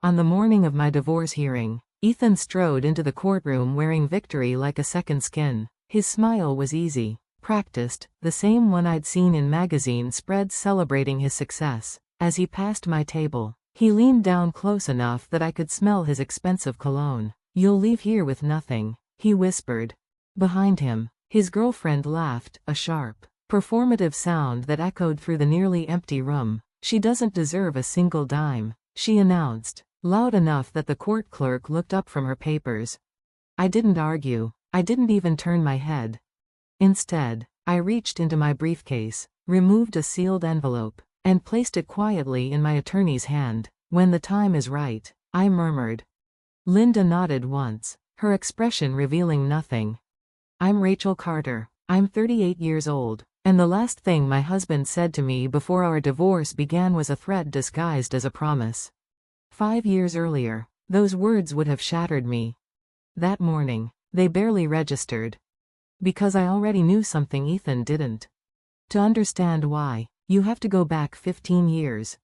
On the morning of my divorce hearing, Ethan strode into the courtroom wearing victory like a second skin. His smile was easy, practiced, the same one I'd seen in magazine spreads celebrating his success. As he passed my table, he leaned down close enough that I could smell his expensive cologne. "You'll leave here with nothing," he whispered. Behind him, his girlfriend laughed, a sharp, performative sound that echoed through the nearly empty room. "She doesn't deserve a single dime," she announced, loud enough that the court clerk looked up from her papers. I didn't argue. I didn't even turn my head. Instead, I reached into my briefcase, removed a sealed envelope, and placed it quietly in my attorney's hand. "When the time is right," I murmured. Linda nodded once, her expression revealing nothing. "I'm Rachel Carter. I'm 38 years old, and the last thing my husband said to me before our divorce began was a threat disguised as a promise. 5 years earlier, those words would have shattered me. That morning, they barely registered. Because I already knew something Ethan didn't. To understand why, you have to go back 15 years.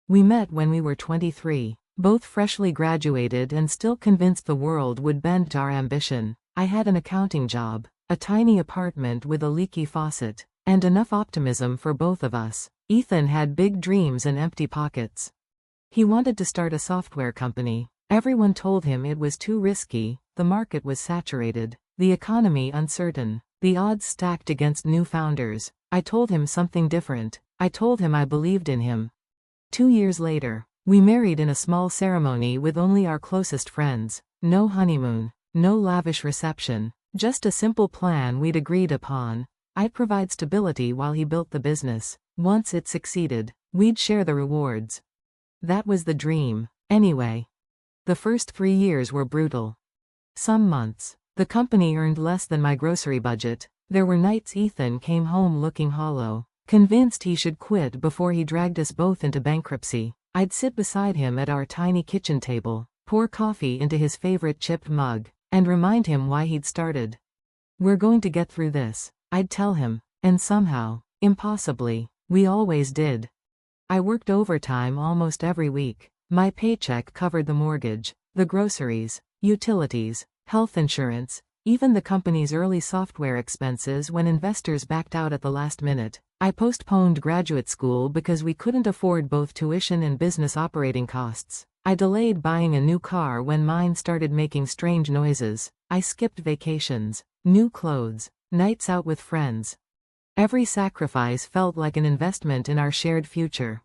We met when we were 23, both freshly graduated and still convinced the world would bend to our ambition. I had an accounting job, a tiny apartment with a leaky faucet, and enough optimism for both of us. Ethan had big dreams and empty pockets. He wanted to start a software company. Everyone told him it was too risky, the market was saturated, the economy uncertain, the odds stacked against new founders. I told him something different. I told him I believed in him. 2 years later, we married in a small ceremony with only our closest friends. No honeymoon, no lavish reception, just a simple plan we'd agreed upon. I'd provide stability while he built the business. Once it succeeded, we'd share the rewards. That was the dream, anyway. The first 3 years were brutal. Some months, the company earned less than my grocery budget. There were nights Ethan came home looking hollow, convinced he should quit before he dragged us both into bankruptcy. I'd sit beside him at our tiny kitchen table, pour coffee into his favorite chipped mug, and remind him why he'd started. "We're going to get through this," I'd tell him, and somehow, impossibly, we always did. I worked overtime almost every week. My paycheck covered the mortgage, the groceries, utilities, health insurance, even the company's early software expenses when investors backed out at the last minute. I postponed graduate school because we couldn't afford both tuition and business operating costs. I delayed buying a new car when mine started making strange noises. I skipped vacations, new clothes, nights out with friends. Every sacrifice felt like an investment in our shared future.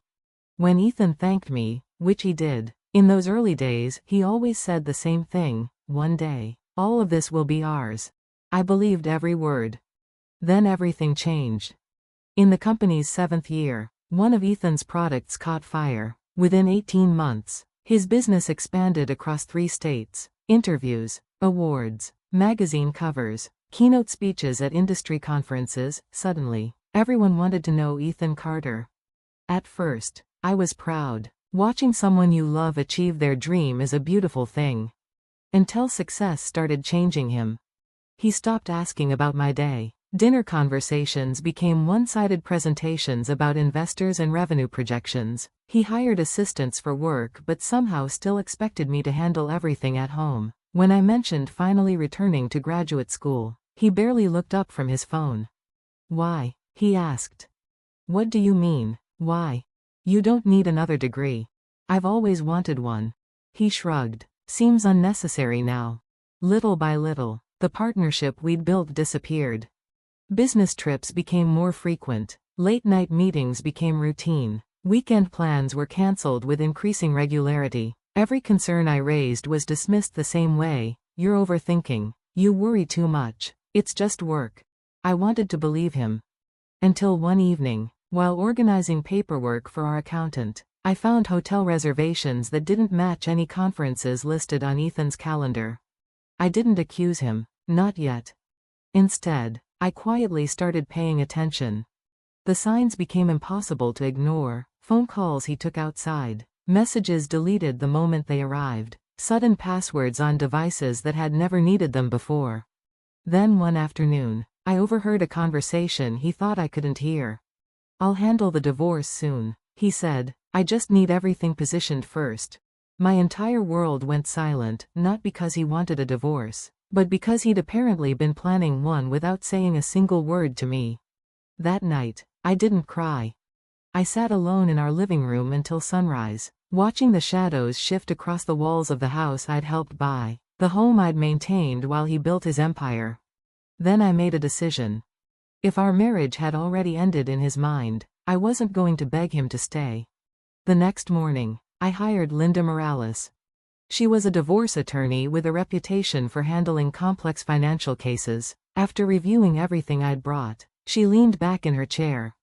When Ethan thanked me, which he did, in those early days, he always said the same thing: "One day, all of this will be ours." I believed every word. Then everything changed. In the company's 7th year, one of Ethan's products caught fire. Within 18 months, his business expanded across 3 states. Interviews, awards, magazine covers, keynote speeches at industry conferences. Suddenly, everyone wanted to know Ethan Carter. At first, I was proud. Watching someone you love achieve their dream is a beautiful thing. Until success started changing him. He stopped asking about my day. Dinner conversations became one-sided presentations about investors and revenue projections. He hired assistants for work but somehow still expected me to handle everything at home. When I mentioned finally returning to graduate school, he barely looked up from his phone. "Why?" he asked. "What do you mean, why? You don't need another degree." "I've always wanted one." He shrugged. "Seems unnecessary now." Little by little, the partnership we'd built disappeared. Business trips became more frequent. Late-night meetings became routine. Weekend plans were canceled with increasing regularity. Every concern I raised was dismissed the same way: "You're overthinking. You worry too much. It's just work." I wanted to believe him. Until one evening, while organizing paperwork for our accountant, I found hotel reservations that didn't match any conferences listed on Ethan's calendar. I didn't accuse him, not yet. Instead, I quietly started paying attention. The signs became impossible to ignore: phone calls he took outside, messages deleted the moment they arrived, sudden passwords on devices that had never needed them before. Then one afternoon, I overheard a conversation he thought I couldn't hear. "I'll handle the divorce soon," he said. "I just need everything positioned first." My entire world went silent, not because he wanted a divorce, but because he'd apparently been planning one without saying a single word to me. That night, I didn't cry. I sat alone in our living room until sunrise, watching the shadows shift across the walls of the house I'd helped buy, the home I'd maintained while he built his empire. Then I made a decision. If our marriage had already ended in his mind, I wasn't going to beg him to stay. The next morning, I hired Linda Morales. She was a divorce attorney with a reputation for handling complex financial cases. After reviewing everything I'd brought, she leaned back in her chair.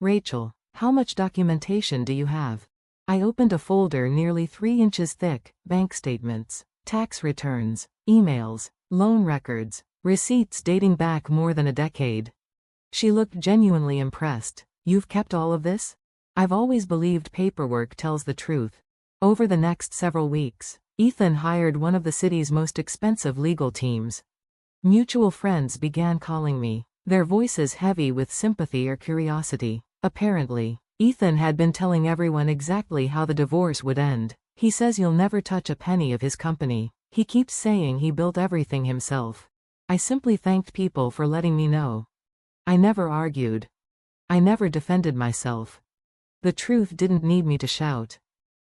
"Rachel, how much documentation do you have?" I opened a folder nearly 3 inches thick: bank statements, tax returns, emails, loan records, receipts dating back more than a decade. She looked genuinely impressed. "You've kept all of this?" I've always believed paperwork tells the truth. Over the next several weeks, Ethan hired one of the city's most expensive legal teams. Mutual friends began calling me, their voices heavy with sympathy or curiosity. Apparently, Ethan had been telling everyone exactly how the divorce would end. "He says you'll never touch a penny of his company. He keeps saying he built everything himself." I simply thanked people for letting me know. I never argued. I never defended myself. The truth didn't need me to shout.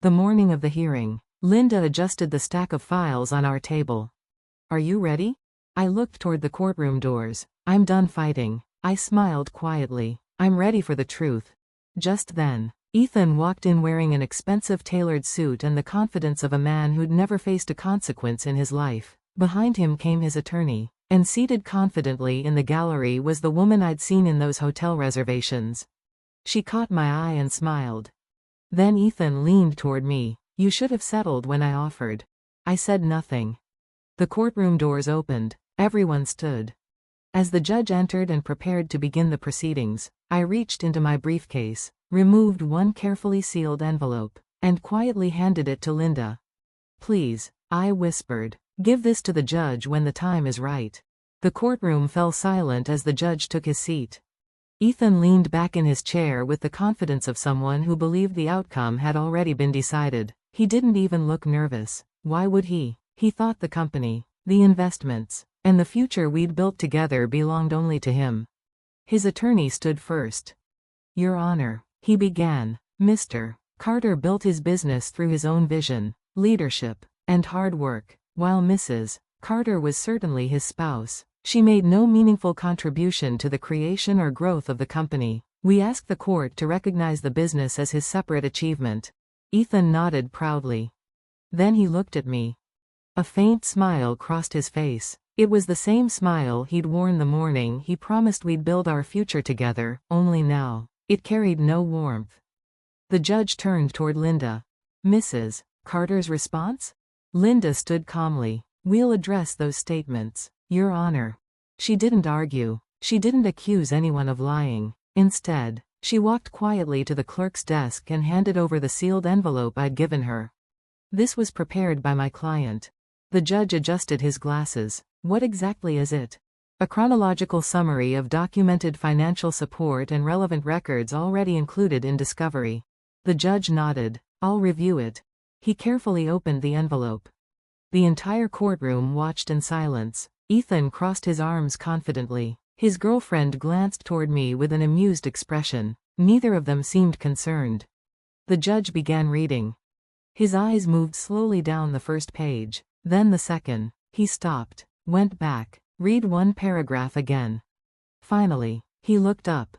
The morning of the hearing, Linda adjusted the stack of files on our table. "Are you ready?" I looked toward the courtroom doors. "I'm done fighting." I smiled quietly. "I'm ready for the truth." Just then, Ethan walked in wearing an expensive tailored suit and the confidence of a man who'd never faced a consequence in his life. Behind him came his attorney, and seated confidently in the gallery was the woman I'd seen in those hotel reservations. She caught my eye and smiled. Then Ethan leaned toward me. "You should have settled when I offered." I said nothing. The courtroom doors opened. Everyone stood. As the judge entered and prepared to begin the proceedings, I reached into my briefcase, removed one carefully sealed envelope, and quietly handed it to Linda. "Please," I whispered, "give this to the judge when the time is right." The courtroom fell silent as the judge took his seat. Ethan leaned back in his chair with the confidence of someone who believed the outcome had already been decided. He didn't even look nervous. Why would he? He thought the company, the investments, and the future we'd built together belonged only to him. His attorney stood first. "Your Honor," he began, "Mr. Carter built his business through his own vision, leadership, and hard work. While Mrs. Carter was certainly his spouse, she made no meaningful contribution to the creation or growth of the company. We ask the court to recognize the business as his separate achievement." Ethan nodded proudly. Then he looked at me. A faint smile crossed his face. It was the same smile he'd worn the morning he promised we'd build our future together, only now, it carried no warmth. The judge turned toward Linda. "Mrs. Carter's response?" Linda stood calmly. "We'll address those statements, Your Honor." She didn't argue. She didn't accuse anyone of lying. Instead, she walked quietly to the clerk's desk and handed over the sealed envelope I'd given her. "This was prepared by my client." The judge adjusted his glasses. "What exactly is it?" "A chronological summary of documented financial support and relevant records already included in discovery." The judge nodded. "I'll review it." He carefully opened the envelope. The entire courtroom watched in silence. Ethan crossed his arms confidently. His girlfriend glanced toward me with an amused expression. Neither of them seemed concerned. The judge began reading. His eyes moved slowly down the first page, then the second. He stopped, went back. "Read one paragraph again." Finally, he looked up.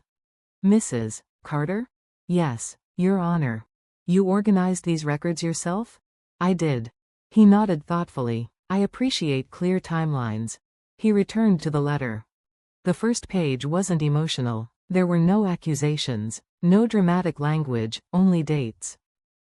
"Mrs. Carter?" "Yes, Your Honor." "You organized these records yourself?" "I did." He nodded thoughtfully. "I appreciate clear timelines." He returned to the letter. The first page wasn't emotional. There were no accusations, no dramatic language, only dates.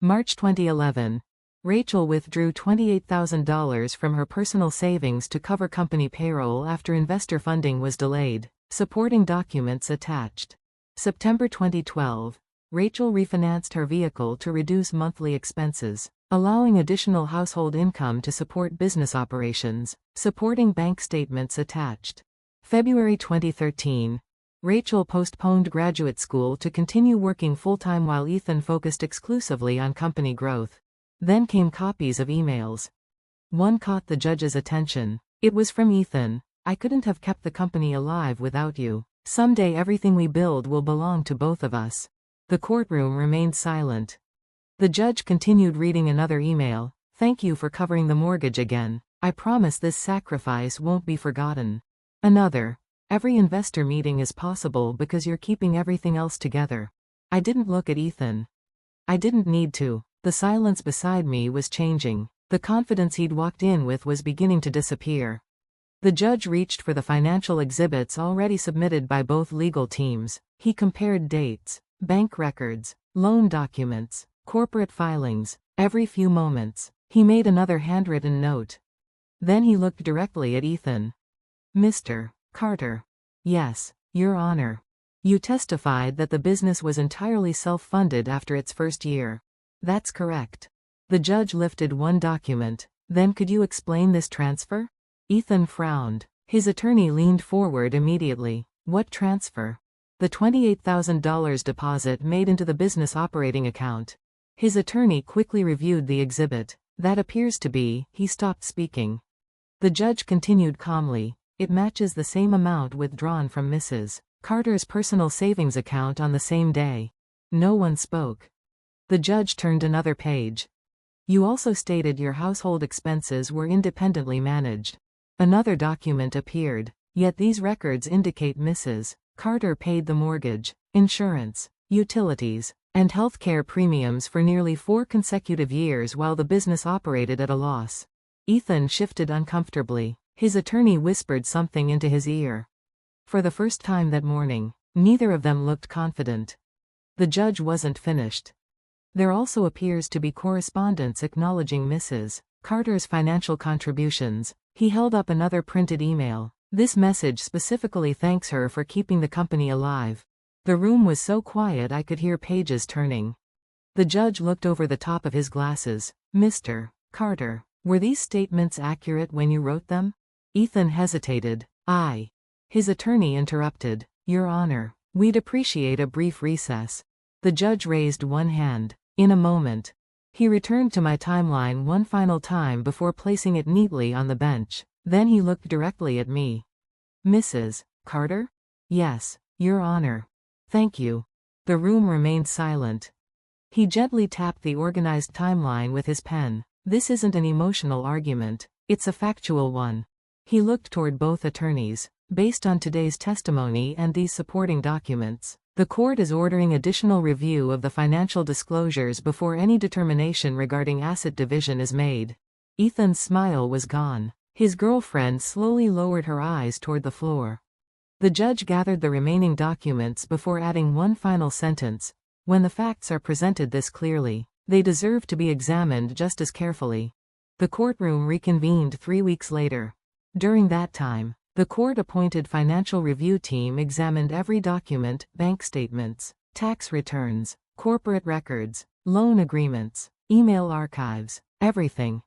March 2011. Rachel withdrew $28,000 from her personal savings to cover company payroll after investor funding was delayed. Supporting documents attached. September 2012. Rachel refinanced her vehicle to reduce monthly expenses, allowing additional household income to support business operations. Supporting bank statements attached. February 2013. Rachel postponed graduate school to continue working full-time while Ethan focused exclusively on company growth. Then came copies of emails. One caught the judge's attention. It was from Ethan. "I couldn't have kept the company alive without you. Someday everything we build will belong to both of us." The courtroom remained silent. The judge continued reading another email. "Thank you for covering the mortgage again. I promise this sacrifice won't be forgotten." Another. "Every investor meeting is possible because you're keeping everything else together." I didn't look at Ethan. I didn't need to. The silence beside me was changing. The confidence he'd walked in with was beginning to disappear. The judge reached for the financial exhibits already submitted by both legal teams. He compared dates, bank records, loan documents, corporate filings. Every few moments, he made another handwritten note. Then he looked directly at Ethan. "Mr. Carter." "Yes, Your Honor. You testified that the business was entirely self-funded after its first year." "That's correct." The judge lifted one document. "Then could you explain this transfer?" Ethan frowned. His attorney leaned forward immediately. "What transfer?" "The $28,000 deposit made into the business operating account." His attorney quickly reviewed the exhibit. "That appears to be..." He stopped speaking. The judge continued calmly. "It matches the same amount withdrawn from Mrs. Carter's personal savings account on the same day." No one spoke. The judge turned another page. "You also stated your household expenses were independently managed." Another document appeared. "Yet these records indicate Mrs. Carter paid the mortgage, insurance, utilities, and healthcare premiums for nearly 4 consecutive years while the business operated at a loss." Ethan shifted uncomfortably. His attorney whispered something into his ear. For the first time that morning, neither of them looked confident. The judge wasn't finished. "There also appears to be correspondence acknowledging Mrs. Carter's financial contributions." He held up another printed email. "This message specifically thanks her for keeping the company alive." The room was so quiet I could hear pages turning. The judge looked over the top of his glasses. "Mr. Carter, were these statements accurate when you wrote them?" Ethan hesitated. "I..." His attorney interrupted. "Your Honor, we'd appreciate a brief recess." The judge raised one hand. "In a moment." He returned to my timeline one final time before placing it neatly on the bench. Then he looked directly at me. "Mrs. Carter?" "Yes, Your Honor." "Thank you." The room remained silent. He gently tapped the organized timeline with his pen. "This isn't an emotional argument. It's a factual one." He looked toward both attorneys. "Based on today's testimony and these supporting documents, the court is ordering additional review of the financial disclosures before any determination regarding asset division is made." Ethan's smile was gone. His girlfriend slowly lowered her eyes toward the floor. The judge gathered the remaining documents before adding one final sentence. "When the facts are presented this clearly, they deserve to be examined just as carefully." The courtroom reconvened 3 weeks later. During that time, the court-appointed financial review team examined every document, bank statements, tax returns, corporate records, loan agreements, email archives, everything.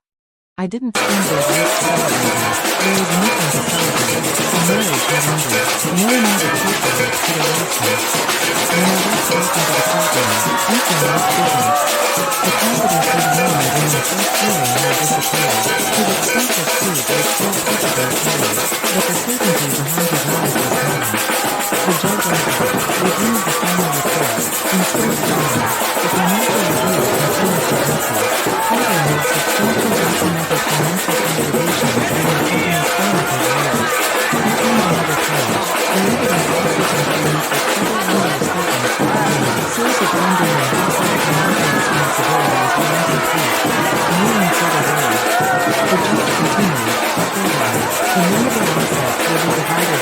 I didn't spend those weeks celebrating. There was nothing to celebrate. The marriage had ended. No amount of paperwork could erase me. When I walked back into the courtroom, Ethan looked different. The confidence he'd worn during the first hearing had disappeared. His expensive suit was still perfectly tailored, but the certainty behind his eyes was gone. The judge opened, reviewed the final report, and still standing. The financial review continued to answer. Carter made substantial documented financial contributions during the company's formative years. He turned another page. The evidence also confirms that several annual statements contain source of funding and household financial responsibilities were incomplete. No one said a word. The judge continued. "Furthermore, the notable assets will be divided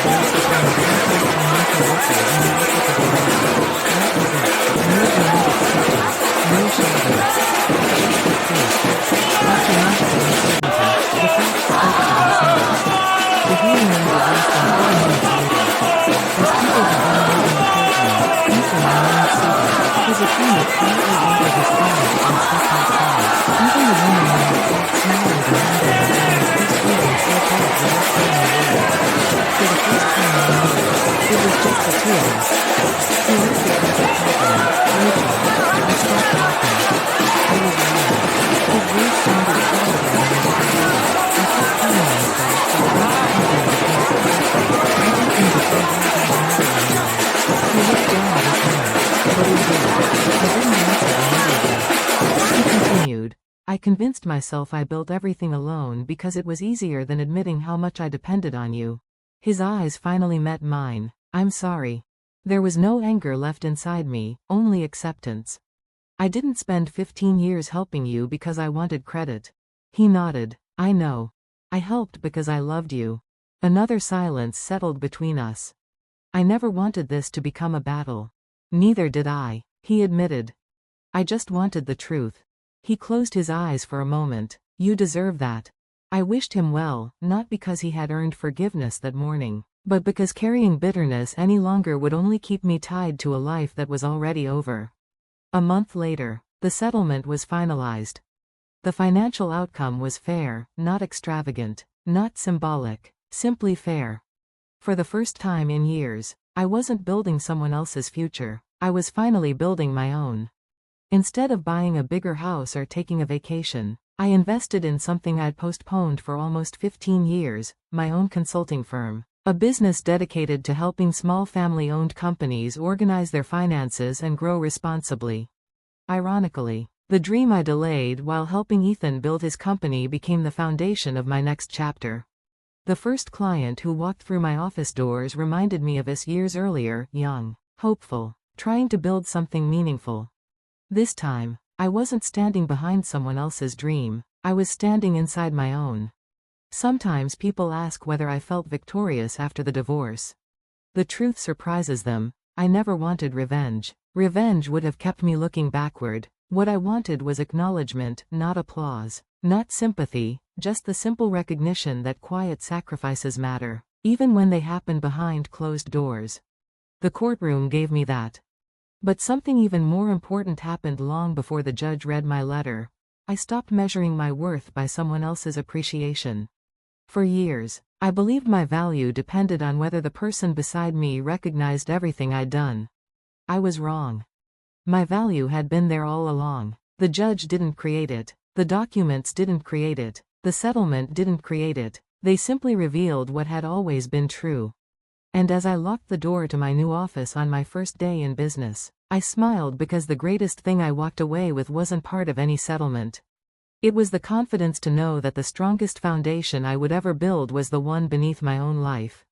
convinced myself I built everything alone because it was easier than admitting how much I depended on you. His eyes finally met mine. I'm sorry. There was no anger left inside me, only acceptance. I didn't spend 15 years helping you because I wanted credit. He nodded. I know. I helped because I loved you. Another silence settled between us. I never wanted this to become a battle. Neither did I, he admitted. I just wanted the truth. He closed his eyes for a moment. You deserve that. I wished him well, not because he had earned forgiveness that morning, but because carrying bitterness any longer would only keep me tied to a life that was already over. A month later, the settlement was finalized. The financial outcome was fair, not extravagant, not symbolic, simply fair. For the first time in years, I wasn't building someone else's future, I was finally building my own. Instead of buying a bigger house or taking a vacation, I invested in something I'd postponed for almost 15 years, my own consulting firm. A business dedicated to helping small family-owned companies organize their finances and grow responsibly. Ironically, the dream I delayed while helping Ethan build his company became the foundation of my next chapter. The first client who walked through my office doors reminded me of us years earlier, young, hopeful, trying to build something meaningful. This time, I wasn't standing behind someone else's dream, I was standing inside my own. Sometimes people ask whether I felt victorious after the divorce. The truth surprises them. I never wanted revenge. Revenge would have kept me looking backward. What I wanted was acknowledgement, not applause, not sympathy, just the simple recognition that quiet sacrifices matter, even when they happen behind closed doors. The courtroom gave me that. But something even more important happened long before the judge read my letter. I stopped measuring my worth by someone else's appreciation. For years, I believed my value depended on whether the person beside me recognized everything I'd done. I was wrong. My value had been there all along. The judge didn't create it. The documents didn't create it. The settlement didn't create it. They simply revealed what had always been true. And as I locked the door to my new office on my first day in business, I smiled because the greatest thing I walked away with wasn't part of any settlement. It was the confidence to know that the strongest foundation I would ever build was the one beneath my own life.